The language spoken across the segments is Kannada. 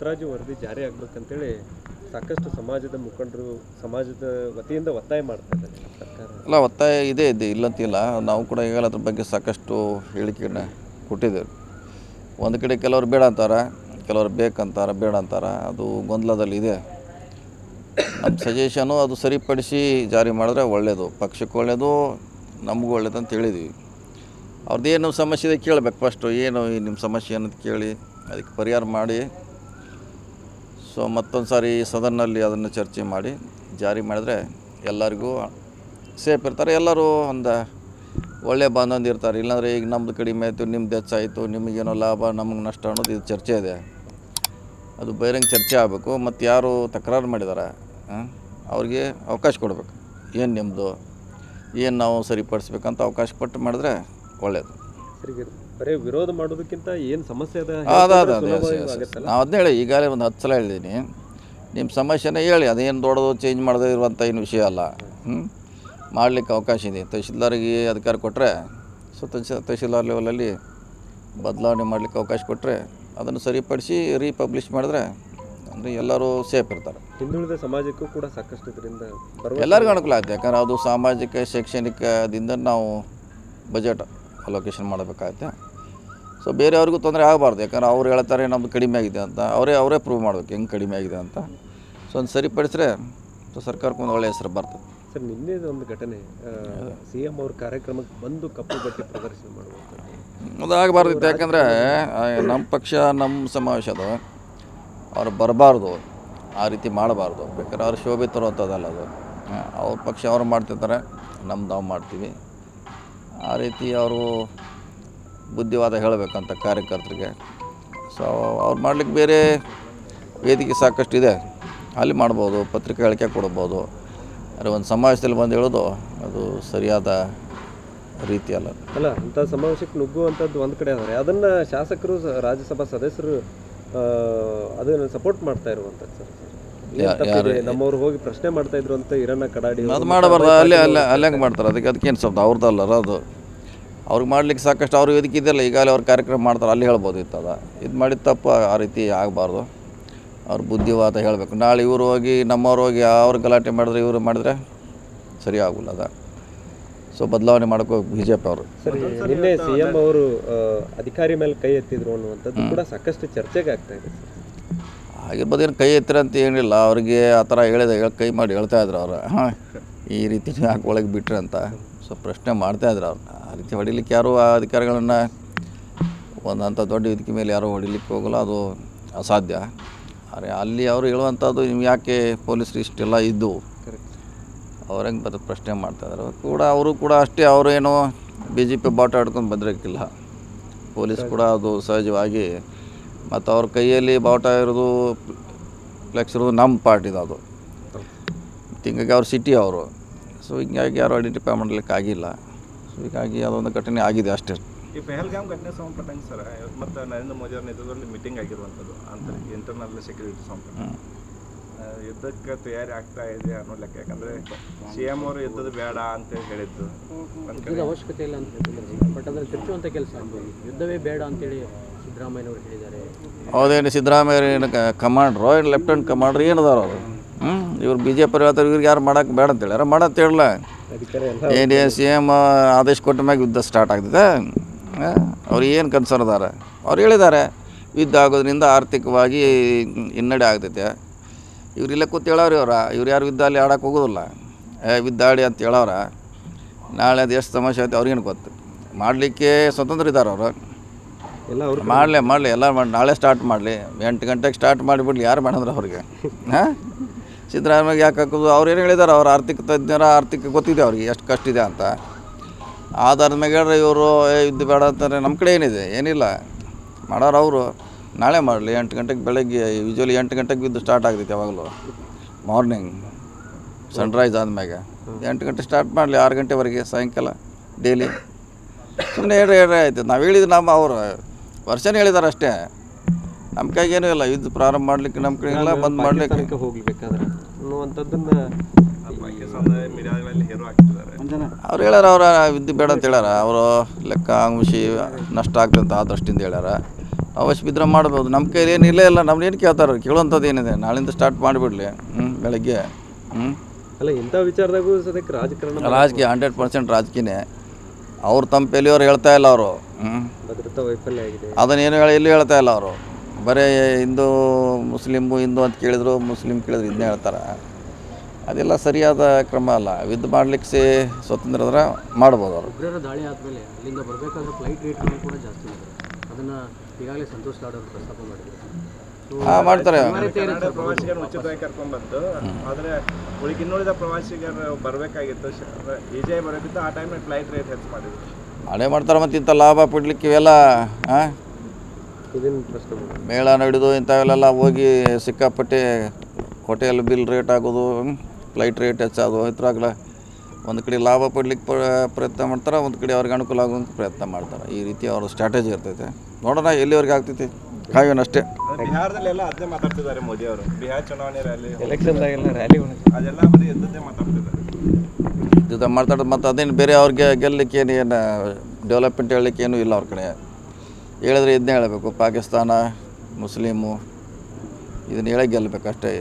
ಮುತ್ತರಾಜು ವರದಿ ಜಾರಿ ಆಗಬೇಕಂತೇಳಿ ಸಾಕಷ್ಟು ಸಮಾಜದ ಮುಖಂಡರು ಸಮಾಜದ ವತಿಯಿಂದ ಒತ್ತಾಯ ಮಾಡ್ತಾ ಇದ್ದಾರೆ ಸರ್ಕಾರ. ಅಲ್ಲ, ಒತ್ತಾಯ ಇದೆ ಇಲ್ಲಂತಿಲ್ಲ. ನಾವು ಕೂಡ ಈಗಾಗಲೇ ಅದ್ರ ಬಗ್ಗೆ ಸಾಕಷ್ಟು ಹೇಳಿಕೆಯನ್ನು ಕೊಟ್ಟಿದ್ದೇವೆ. ಒಂದು ಕಡೆ ಕೆಲವರು ಬೇಡ ಅಂತಾರೆ, ಕೆಲವರು ಬೇಕಂತಾರೆ, ಬೇಡ ಅಂತಾರೆ. ಅದು ಗೊಂದಲದಲ್ಲಿದೆ. ನಮ್ಮ ಸಜೆಷನು ಅದು ಸರಿಪಡಿಸಿ ಜಾರಿ ಮಾಡಿದ್ರೆ ಒಳ್ಳೆಯದು, ಪಕ್ಷಕ್ಕೆ ಒಳ್ಳೆಯದು, ನಮಗೂ ಒಳ್ಳೆಯದು ಅಂತ ಹೇಳಿದ್ವಿ. ಅವ್ರದ್ದೇನು ಸಮಸ್ಯೆ ಇದೆ ಕೇಳಬೇಕು ಫಸ್ಟು. ಏನು ನಿಮ್ಮ ಸಮಸ್ಯೆ ಅನ್ನೋದು ಕೇಳಿ ಅದಕ್ಕೆ ಪರಿಹಾರ ಮಾಡಿ ಮತ್ತೊಂದು ಸಾರಿ ಸದನ್ನಲ್ಲಿ ಅದನ್ನು ಚರ್ಚೆ ಮಾಡಿ ಜಾರಿ ಮಾಡಿದ್ರೆ ಎಲ್ಲರಿಗೂ ಸೇಫ್ ಇರ್ತಾರೆ. ಎಲ್ಲರೂ ಒಂದು ಒಳ್ಳೆಯ ಬಾಂಧವ್ಯ ಇರ್ತಾರೆ. ಇಲ್ಲಾಂದರೆ ಈಗ ನಮ್ಮದು ಕಡಿಮೆ ಆಯಿತು, ನಿಮ್ದು ಹೆಚ್ಚಾಯಿತು, ನಿಮಗೇನೋ ಲಾಭ, ನಮಗೆ ನಷ್ಟ ಅನ್ನೋದು ಇದು ಚರ್ಚೆ ಇದೆ. ಅದು ಬಹಿರಂಗ ಚರ್ಚೆ ಆಗಬೇಕು. ಮತ್ತು ಯಾರು ತಕರಾರು ಮಾಡಿದ್ದಾರೆ ಅವ್ರಿಗೆ ಅವಕಾಶ ಕೊಡಬೇಕು. ಏನು ನಿಮ್ಮದು, ಏನು ನಾವು ಸರಿಪಡಿಸ್ಬೇಕಂತ ಅವಕಾಶ ಕೊಟ್ಟು ಮಾಡಿದ್ರೆ ಒಳ್ಳೆಯದು. ಬರೀ ವಿರೋಧ ಮಾಡೋದಕ್ಕಿಂತ ಏನು ಸಮಸ್ಯೆ ಅದ ನಾವು ಅದನ್ನ ಹೇಳಿ ಈಗಾಗಲೇ ಒಂದು 10 ಸಲ ಹೇಳಿದ್ದೀನಿ. ನಿಮ್ಮ ಸಮಸ್ಯೆನೇ ಹೇಳಿ, ಅದೇನು ದೊಡ್ಡದು ಚೇಂಜ್ ಮಾಡದೇ ಇರುವಂಥ ಏನು ವಿಷಯ ಅಲ್ಲ. ಮಾಡಲಿಕ್ಕೆ ಅವಕಾಶ ಇದೆ. ತಹಶೀಲ್ದಾರಿಗೆ ಅಧಿಕಾರ ಕೊಟ್ಟರೆ ತಹಶೀಲ್ದಾರ್ ಲೆವೆಲಲ್ಲಿ ಬದಲಾವಣೆ ಮಾಡಲಿಕ್ಕೆ ಅವಕಾಶ ಕೊಟ್ಟರೆ ಅದನ್ನು ಸರಿಪಡಿಸಿ ರೀಪಬ್ಲಿಷ್ ಮಾಡಿದ್ರೆ ಅಂದರೆ ಎಲ್ಲರೂ ಸೇಫ್ ಇರ್ತಾರೆ. ಹಿಂದುಳಿದ ಸಮಾಜಕ್ಕೂ ಕೂಡ ಸಾಕಷ್ಟು ಇದರಿಂದ ಎಲ್ಲರಿಗೂ ಅನುಕೂಲ ಆಗುತ್ತೆ. ಯಾಕಂದ್ರೆ ಅದು ಸಾಮಾಜಿಕ ಶೈಕ್ಷಣಿಕದಿಂದ ನಾವು ಬಜೆಟ್ ಅಲೋಕೇಶನ್ ಮಾಡಬೇಕಾಗುತ್ತೆ. ಬೇರೆಯವ್ರಿಗೂ ತೊಂದರೆ ಆಗಬಾರ್ದು. ಯಾಕಂದ್ರೆ ಅವ್ರು ಹೇಳ್ತಾರೆ ನಮ್ಮದು ಕಡಿಮೆ ಆಗಿದೆ ಅಂತ, ಅವರೇ ಪ್ರೂವ್ ಮಾಡಬೇಕು ಹೆಂಗೆ ಕಡಿಮೆ ಆಗಿದೆ ಅಂತ. ಒಂದು ಸರಿಪಡಿಸಿದ್ರೆ ಸರ್ಕಾರಕ್ಕೆ ಒಂದು ಒಳ್ಳೆಯ ಹೆಸರು ಬರ್ತದೆ. ಸರ್, ನಿನ್ನೆ ಒಂದು ಘಟನೆ, CM ಅವ್ರ ಕಾರ್ಯಕ್ರಮಕ್ಕೆ ಬಂದು ಕಪ್ಪು ಬಟ್ಟೆ ಪ್ರದರ್ಶನ ಮಾಡುವಂಥದ್ದು ಅದು ಆಗಬಾರ್ದಿತ್ತು. ಯಾಕಂದರೆ ನಮ್ಮ ಪಕ್ಷ ನಮ್ಮ ಸಮಾವೇಶ ಅದು, ಅವ್ರು ಬರಬಾರ್ದು, ಆ ರೀತಿ ಮಾಡಬಾರ್ದು. ಬೇಕಾದ್ರೆ ಅವ್ರು ಶೋಭೆ ತರುವಂಥದ್ದಲ್ಲ ಅದು. ಅವ್ರ ಪಕ್ಷ ಅವ್ರು ಮಾಡ್ತಿರ್ತಾರೆ, ನಮ್ದು ನಾವು ಮಾಡ್ತೀವಿ. ಆ ರೀತಿ ಅವರು ಬುದ್ಧಿವಾದ ಹೇಳಬೇಕಂತ ಕಾರ್ಯಕರ್ತರಿಗೆ. ಅವ್ರು ಮಾಡ್ಲಿಕ್ಕೆ ಬೇರೆ ವೇದಿಕೆ ಸಾಕಷ್ಟು ಇದೆ, ಅಲ್ಲಿ ಮಾಡ್ಬೋದು, ಪತ್ರಿಕೆ ಹೇಳಿಕೆ ಕೊಡ್ಬೋದು. ಆದರೆ ಒಂದು ಸಮಾವೇಶದಲ್ಲಿ ಬಂದು ಹೇಳೋದು ಅದು ಸರಿಯಾದ ರೀತಿ ಅಲ್ಲ. ಅಂಥ ಸಮಾವೇಶಕ್ಕೆ ನುಗ್ಗುವಂಥದ್ದು ಒಂದು ಕಡೆ ಆದರೆ ಅದನ್ನು ಶಾಸಕರು, ರಾಜ್ಯಸಭಾ ಸದಸ್ಯರು ಅದನ್ನು ಸಪೋರ್ಟ್ ಮಾಡ್ತಾ ಇರುವಂಥದ್ದು. ಸರ್, ನಮ್ಮವ್ರು ಹೋಗಿ ಪ್ರಶ್ನೆ ಮಾಡ್ತಾ ಇದ್ರು ಅಂತ ಇರನ್ನ ಕಡಾಡಿ ಅದು ಮಾಡಬಾರ್ದು. ಅಲ್ಲೇ ಹಂಗೆ ಮಾಡ್ತಾರೆ. ಅದಕ್ಕೇನು ಸ್ವಲ್ಪ ಅವ್ರದ್ದಲ್ಲ ಅದು. ಅವ್ರಿಗೆ ಮಾಡ್ಲಿಕ್ಕೆ ಸಾಕಷ್ಟು ಅವ್ರ ವೇದಿಕೆ ಇದೆಯಲ್ಲ, ಈಗಾಗಲೇ ಅವ್ರು ಕಾರ್ಯಕ್ರಮ ಮಾಡ್ತಾರೆ, ಅಲ್ಲಿ ಹೇಳ್ಬೋದು ಇತ್ತದ. ಇದು ಮಾಡಿದ ತಪ್ಪು ಆ ರೀತಿ ಆಗಬಾರ್ದು. ಅವ್ರು ಬುದ್ಧಿವಾದ ಹೇಳಬೇಕು. ನಾಳೆ ಇವರು ಹೋಗಿ ನಮ್ಮವ್ರು ಹೋಗಿ ಅವ್ರು ಗಲಾಟೆ ಮಾಡಿದ್ರೆ ಇವರು ಮಾಡಿದ್ರೆ ಸರಿ ಆಗೋಲ್ಲ ಅದ. ಬದಲಾವಣೆ ಮಾಡೋಕೆ BJP ಅವರು. ಸರಿ, ನಿನ್ನೆ CM ಅವರು ಅಧಿಕಾರಿ ಮೇಲೆ ಕೈ ಎತ್ತಿದ್ರು ಅನ್ನುವಂಥದ್ದು ಕೂಡ ಸಾಕಷ್ಟು ಚರ್ಚೆಗೆ ಆಗ್ತಾ ಇದೆ. ಆಗಿರ್ಬೋದು, ಏನು ಕೈ ಎತ್ತಿರ ಅಂತ ಏನಿಲ್ಲ. ಅವ್ರಿಗೆ ಆ ಥರ ಕೈ ಮಾಡಿ ಹೇಳ್ತಾಯಿದ್ರು ಅವರು, ಈ ರೀತಿ ಯಾಕೆ ಒಳಗೆ ಬಿಟ್ರೆ ಅಂತ ಪ್ರಶ್ನೆ ಮಾಡ್ತಾಯಿದ್ರು ಅವ್ರು. ಆ ರೀತಿ ಹೊಡಿಲಿಕ್ಕೆ ಯಾರು ಆ ಅಧಿಕಾರಿಗಳನ್ನು ಅಂಥ ದೊಡ್ಡ ವೇದಿಕೆ ಮೇಲೆ ಯಾರೂ ಹೊಡಿಲಿಕ್ಕೆ ಹೋಗಲ್ಲ, ಅದು ಅಸಾಧ್ಯ. ಆದರೆ ಅಲ್ಲಿ ಅವರು ಹೇಳುವಂಥದ್ದು, ನೀವು ಯಾಕೆ ಪೊಲೀಸರು ಇಷ್ಟೆಲ್ಲ ಇದ್ದು ಅವ್ರು ಹೆಂಗೆ ಬರೋದು ಪ್ರಶ್ನೆ ಮಾಡ್ತಾಯಿದ್ರು ಕೂಡ. ಅವರು ಕೂಡ ಅಷ್ಟೇ, ಅವರೇನು BJP ಬಾಟ ಹಿಡ್ಕೊಂಡು ಬಂದಿರೋಕ್ಕಿಲ್ಲ. ಪೊಲೀಸ್ ಕೂಡ ಅದು ಸಹಜವಾಗಿ. ಮತ್ತು ಅವ್ರ ಕೈಯಲ್ಲಿ ಬಾವುಟ ಇರೋದು, ಫ್ಲೆಕ್ಸ್ ಇರೋದು ನಮ್ಮ ಪಾರ್ಟಿದು ಅದು. ಹೀಗಾಗಿ ಅವ್ರು ಸಿಟಿ ಅವರು. ಹೀಗಾಗಿ ಯಾರು ಐಡೆಂಟಿಫೈ ಮಾಡಲಿಕ್ಕೆ ಆಗಿಲ್ಲ. ಹೀಗಾಗಿ ಅದೊಂದು ಘಟನೆ ಆಗಿದೆ ಅಷ್ಟೇ. ಈ ಪೆಹಲ್ಗಾಮ್ ಘಟನೆ ಸಂಬಂಧಪಟ್ಟಂಗೆ ಸರ್, ಮತ್ತು ನರೇಂದ್ರ ಮೋದಿ ಅವರ ನೇತೃತ್ವದಲ್ಲಿ ಮೀಟಿಂಗ್ ಆಗಿರುವಂಥದ್ದು ಇಂಟರ್ನಲ್ ಸೆಕ್ಯೂರಿಟಿ ಸಂಬಂಧ ಯುದ್ಧಕ್ಕೆ ತಯಾರಿ ಆಗ್ತಾ ಇದೆ ಅನ್ನೋ ಲೆಕ್ಕ. ಯಾಕಂದರೆ CM ಅವರು ಯುದ್ಧದ ಬೇಡ ಅಂತೇಳಿ ಹೇಳಿದ್ದು, ಯುದ್ಧದ ಅವಶ್ಯಕತೆ ಇಲ್ಲ ಅಂತ ಬಟ್ ಅದನ್ನು ತಿರುಚುವಂಥ ಕೆಲಸ ಆಗ್ಬೋದು. ಯುದ್ಧವೇ ಬೇಡ ಅಂತೇಳಿ ಸಿದ್ದರಾಮಯ್ಯನವರು ಹೇಳಿದ್ದಾರೆ. ಹೌದೇನು ಸಿದ್ದರಾಮಯ್ಯ ಕಮಾಂಡ್ರು, ಏನು ಲೆಫ್ಟಿನೆಂಟ್ ಕಮಾಂಡ್ರು ಏನದಾರ ಅವರು? ಇವ್ರು BJP ಹೇಳ್ತಾರೆ, ಇವ್ರಿಗೆ ಯಾರು ಮಾಡೋಕ್ಕೆ ಬೇಡ ಅಂತ ಹೇಳ್ಯಾರ, ಮಾಡಂತ ಹೇಳಲ್ಲ. ಏನು CM ಆದೇಶ ಕೊಟ್ಟ ಮ್ಯಾಗ ಯುದ್ಧ ಸ್ಟಾರ್ಟ್ ಆಗ್ತದೆ. ಅವ್ರು ಏನು ಕನ್ಸರ್ನ್ ಅದಾರ? ಅವ್ರು ಹೇಳಿದ್ದಾರೆ ಯುದ್ಧ ಆಗೋದ್ರಿಂದ ಆರ್ಥಿಕವಾಗಿ ಹಿನ್ನಡೆ ಆಗ್ತೈತೆ. ಇವ್ರಿಲ್ಲ ಕೂತು ಹೇಳೋರು ಇವ್ರು ಯಾರು ಯುದ್ಧ ಅಲ್ಲಿ ಆಡೋಕೆ ಹೋಗೋದಿಲ್ಲ. ಯುದ್ಧ ಆಡಿ ಅಂತ ಹೇಳೋರ. ನಾಳೆ ಅದು ಎಷ್ಟು ಸಮಸ್ಯೆ ಆಯ್ತು ಅವ್ರಿಗೇನು ಗೊತ್ತು. ಮಾಡಲಿಕ್ಕೆ ಸ್ವತಂತ್ರ ಇದ್ದಾರೆ ಅವರು. ಮಾಡಲಿ ಎಲ್ಲ ನಾಳೆ ಸ್ಟಾರ್ಟ್ ಮಾಡಲಿ. 8 ಗಂಟೆಗೆ ಸ್ಟಾರ್ಟ್ ಮಾಡಿಬಿಡ್ಲಿ, ಯಾರು ಮಾಡಿದ್ರೆ ಅವ್ರಿಗೆ. ಸಿದ್ದರಾಮಯ್ಯ ಯಾಕೆ ಹಾಕೋದು? ಅವ್ರು ಏನು ಹೇಳಿದ್ದಾರೆ, ಅವ್ರು ಆರ್ಥಿಕ ತಜ್ಞರ, ಆರ್ಥಿಕ ಗೊತ್ತಿದೆ ಅವ್ರಿಗೆ ಎಷ್ಟು ಕಷ್ಟ ಇದೆ ಅಂತ. ಆಧಾರದ ಮ್ಯಾಗ ಹೇಳ್ರೆ ಇವರು ಯುದ್ಧ ಬೇಡ ಅಂತಾರೆ. ನಮ್ಮ ಕಡೆ ಏನಿಲ್ಲ ಮಾಡೋರು ಅವರು. ನಾಳೆ ಮಾಡಲಿ 8 ಗಂಟೆಗೆ ಬೆಳಗ್ಗೆ. ಯೂಶ್ವಲಿ 8 ಗಂಟೆಗೆ ಯುದ್ಧ ಸ್ಟಾರ್ಟ್ ಆಗ್ತೈತೆ ಯಾವಾಗಲೂ. ಮಾರ್ನಿಂಗ್ ಸನ್ರೈಸ್ ಆದಮ್ಯಾಗ 8 ಗಂಟೆ ಸ್ಟಾರ್ಟ್ ಮಾಡಲಿ, 6 ಗಂಟೆವರೆಗೆ ಸಾಯಂಕಾಲ ಡೈಲಿ. ಸುಮ್ಮನೆ ಹೇಳ್ರಿ ಆಯ್ತು. ನಾವು ಹೇಳಿದ್ದು ಅವರು ವರ್ಷನೇ ಹೇಳಿದ್ದಾರೆ ಅಷ್ಟೇ. ನಮ್ಮ ಕೈಗೇನೂ ಇಲ್ಲ. ಯುದ್ಧ ಪ್ರಾರಂಭ ಮಾಡಲಿಕ್ಕೆ ನಮ್ಮ ಕಡೆ ಇಲ್ಲ, ಬಂದ್ ಮಾಡಲಿಕ್ಕೆ ಹೋಗ್ಬೇಕಾದ್ರೆ ಅನ್ನುವಂಥದ್ದನ್ನು ಅವ್ರು ಹೇಳ್ಯಾರ. ಯುದ್ಧ ಬೇಡ ಅಂತ ಹೇಳ್ಯಾರ. ಅವರು ಲೆಕ್ಕ ಅಂಶಿ ನಷ್ಟ ಆಗ್ತಂತ ಆ ದೃಷ್ಟಿಯಿಂದ ಹೇಳ್ಯಾರ. ಅವಶ್ಯ ಬಿದ್ದರೆ ಮಾಡ್ಬೋದು. ನಮ್ಮ ಕೈಲಿ ಏನು ಇಲ್ಲೇ ಇಲ್ಲ, ನಮ್ಗೇನು ಕೇಳ್ತಾರೆ, ಕೇಳುವಂಥದ್ದು ಏನಿದೆ, ನಾಳಿಂದ ಸ್ಟಾರ್ಟ್ ಮಾಡಿಬಿಡ್ಲಿ. ಬೆಳಗ್ಗೆ ಅಲ್ಲ ಇಂಥ ವಿಚಾರದಾಗೂ ಸದ್ಯಕ್ಕೆ ರಾಜಕಾರಣ ರಾಜಕೀಯ 100% ರಾಜಕೀಯನೇ. ಅವ್ರು ತಮ್ಮ ಪೆಲಿಯವ್ರು ಹೇಳ್ತಾ ಇಲ್ಲ ಅವರು. ಭದ್ರತಾ ವೈಫಲ್ಯ ಆಗಿದೆ. ಅದನ್ನೇನು ಎಲ್ಲೂ ಹೇಳ್ತಾ ಇಲ್ಲ ಅವರು. ಬರೀ ಹಿಂದೂ ಹಿಂದೂ ಅಂತ ಕೇಳಿದ್ರು, ಮುಸ್ಲಿಮ್ ಕೇಳಿದ್ರು ಇದನ್ನೇ ಹೇಳ್ತಾರೆ. ಅದೆಲ್ಲ ಸರಿಯಾದ ಕ್ರಮ ಅಲ್ಲ. ಯುದ್ಧ ಮಾಡಲಿಕ್ಕೆ ಸ್ವತಂತ್ರ ಇದ್ರೆ ಮಾಡ್ಬೋದು ಅವರು. ಉಗ್ರರ ದಾಳಿ ಆದಮೇಲೆ ಅಲ್ಲಿಂದ ಬರಬೇಕಾದ್ರೆ ಫ್ಲೈಟ್ ರೇಟ್ಗಳು ಕೂಡ ಜಾಸ್ತಿ ಇದೆ. ಅದನ್ನು ಈಗಾಗಲೇ ಸಂತೋಷ್ ಲಾಡ್ ಅವರು ಪ್ರಸ್ತಾಪ ಮಾಡಿದ್ದಾರೆ. ಮಾಡ್ತಾರೆ. ಕನ್ನಡ ಪ್ರವಾಸಿಗರು ಉಚಿತವಾಗಿ ಕರ್ಕೊಂಡ್ಬಂತು, ಆದರೆ ಇನ್ನುಳಿದ ಪ್ರವಾಸಿಗರು ಬರಬೇಕಾಗಿತ್ತು, ಈಜೆ ಬರೋದಿತ್ತು. ಆ ಟೈಮಲ್ಲಿ ಫ್ಲೈಟ್ ರೇಟ್ ಹೆಚ್ಚು ಮಾಡಿದ್ರು. ಮಾಡೇ ಮಾಡ್ತಾರೆ. ಮತ್ತು ಇಂಥ ಲಾಭ ಪಡ್ಲಿಕ್ಕೆ ಇವೆಲ್ಲ ಇದನ್ನು ಪ್ರಶ್ನೆ ಮೇಳ ನಡೆದು ಇಂಥವೆಲ್ಲ ಹೋಗಿ ಸಿಕ್ಕಾಪಟ್ಟೆ ಹೋಟೆಲ್ ಬಿಲ್ ರೇಟ್ ಆಗೋದು, ಫ್ಲೈಟ್ ರೇಟ್ ಹೆಚ್ಚಾಗೋದು, ಇದ್ರಾಗಲ ಒಂದು ಕಡೆ ಲಾಭ ಪಡ್ಲಿಕ್ಕೆ ಪ್ರಯತ್ನ ಮಾಡ್ತಾರೆ, ಒಂದು ಕಡೆ ಅವ್ರಿಗೆ ಅನುಕೂಲ ಆಗೋಂಥ ಪ್ರಯತ್ನ ಮಾಡ್ತಾರೆ. ಈ ರೀತಿ ಅವ್ರ ಸ್ಟ್ರಾಟಜಿ ಇರ್ತೈತೆ. ನೋಡೋಣ ಎಲ್ಲಿವರೆಗೆ ಆಗ್ತೈತಿ, ಕಾಯೋನಷ್ಟೇ. ಬಿಹಾರದಲ್ಲೆಲ್ಲ ಅದನ್ನೇ ಮಾತಾಡ್ತಿದ್ದಾರೆ ಮೋದಿ ಅವರು. ಬಿಹಾರ ಚುನಾವಣೆ ರ್ಯಾಲಿ, ಎಲೆಕ್ಷನ್ದಾಗೆಲ್ಲ ರ್ಯಾಲಿ ಅದೆಲ್ಲ ಬರೀ ಎದ್ದದ್ದೇ ಮಾತಾಡ್ತಿದ್ದಾರೆ. ಇದು ಮಾತಾಡೋದು ಮತ್ತು ಅದೇನು ಬೇರೆ ಅವ್ರಿಗೆ ಗೆಲ್ಲಲಿಕ್ಕೆ ಏನು ಡೆವಲಪ್ಮೆಂಟ್ ಹೇಳಲಿಕ್ಕೆ ಏನೂ ಇಲ್ಲ ಅವ್ರ ಕಡೆ. ಹೇಳಿದ್ರೆ ಇದನ್ನೇ ಹೇಳಬೇಕು, ಪಾಕಿಸ್ತಾನ ಮುಸ್ಲಿಮು ಇದನ್ನು ಹೇಳೇ ಗೆಲ್ಲಬೇಕು ಅಷ್ಟೇ.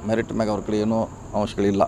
ಮೆರಿಟ್ ಮ್ಯಾಗ ಅವ್ರ ಕಡೆ ಏನೂ ಅಂಶಗಳಿಲ್ಲ.